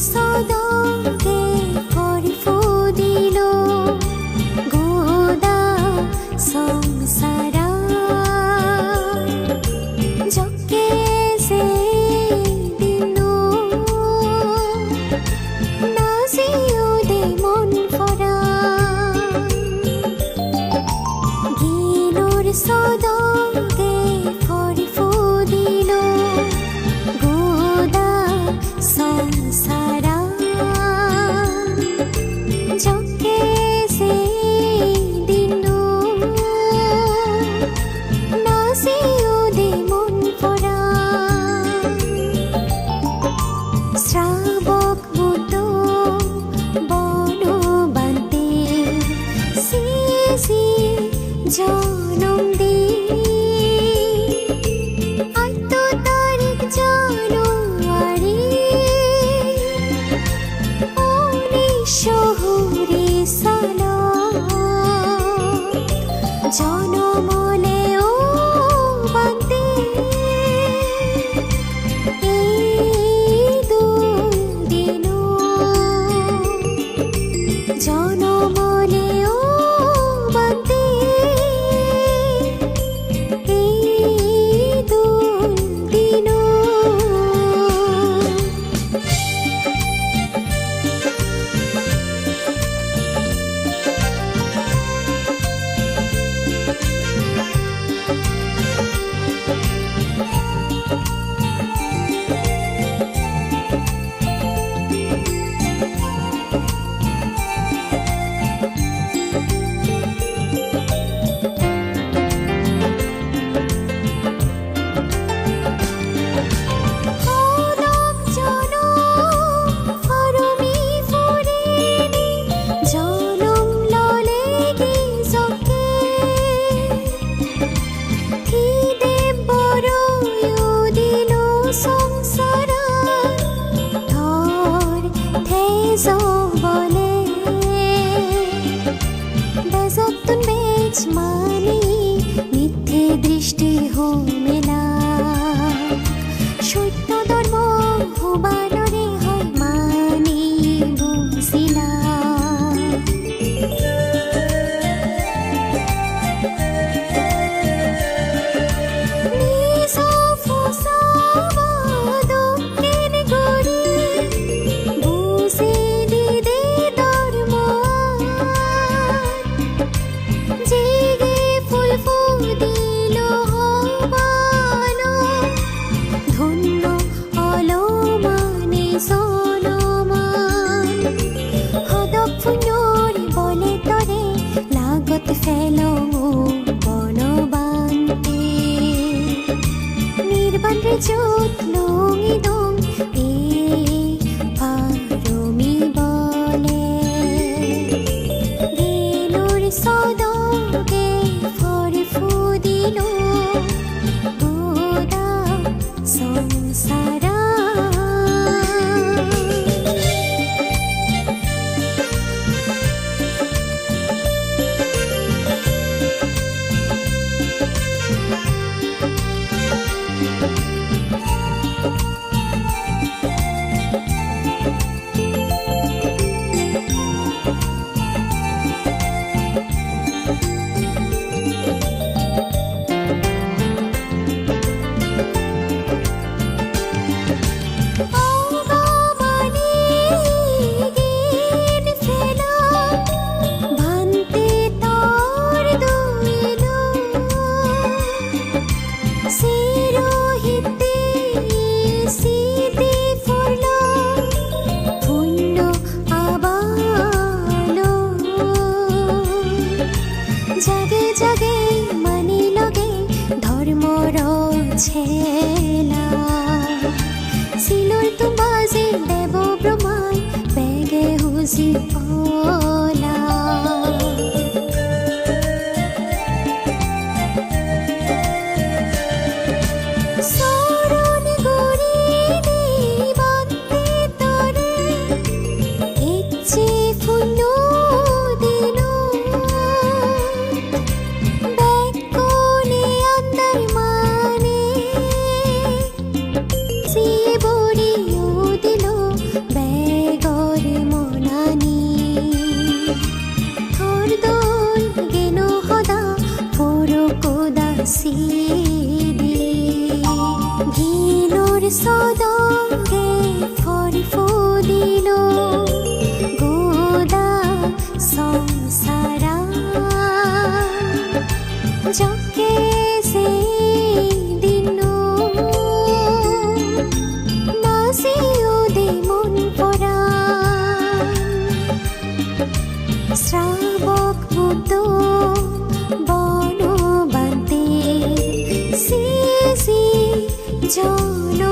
सौदोगे फरिफुदिलो गोदा संसारा जके से दिनो नाजियो दे मन फरा गिलोर सौदोगे फरिफुदिलो गोदा संसारा जके से दिनो नाजियो दे मन फरा श्रावक मुतो बनबान्ते सिसि जनम दे 8 तारिख জানুয়ারি শহরে সালাত জনমলে ও বান্তে ঈদুল দিনো জনমলে ও বান্তে ঈদুল দিনো मानी मिथ्ये दृष्टि हो मेला सत्य धर्म हबानरे हय मानी बुझिला निज फसाबादकेर गरी बुझे दिदे धर्म জেগে ফুল ফুদিল হবালো ধন্য হলো মানে সনমান হদক ফুলরি বলে তরে লাগত ফেলো বনবান্তে নির্বাণরে যত্ন ইদং এ পারমি বলে গেলোর সৌদোগে ফরিফুদিলো গোদা সংসারা জাগে জাগে মানি লগে ধর্মর ছেলা সিলোর তোমাজে দেব ব্রহ্মায় বেগে হুজি পলা সরণ গরি দিবাতে তরে ইচ্ছে ফুল দিলো বেকনে আন্দার মানে তো বনবান্তে সি সি জল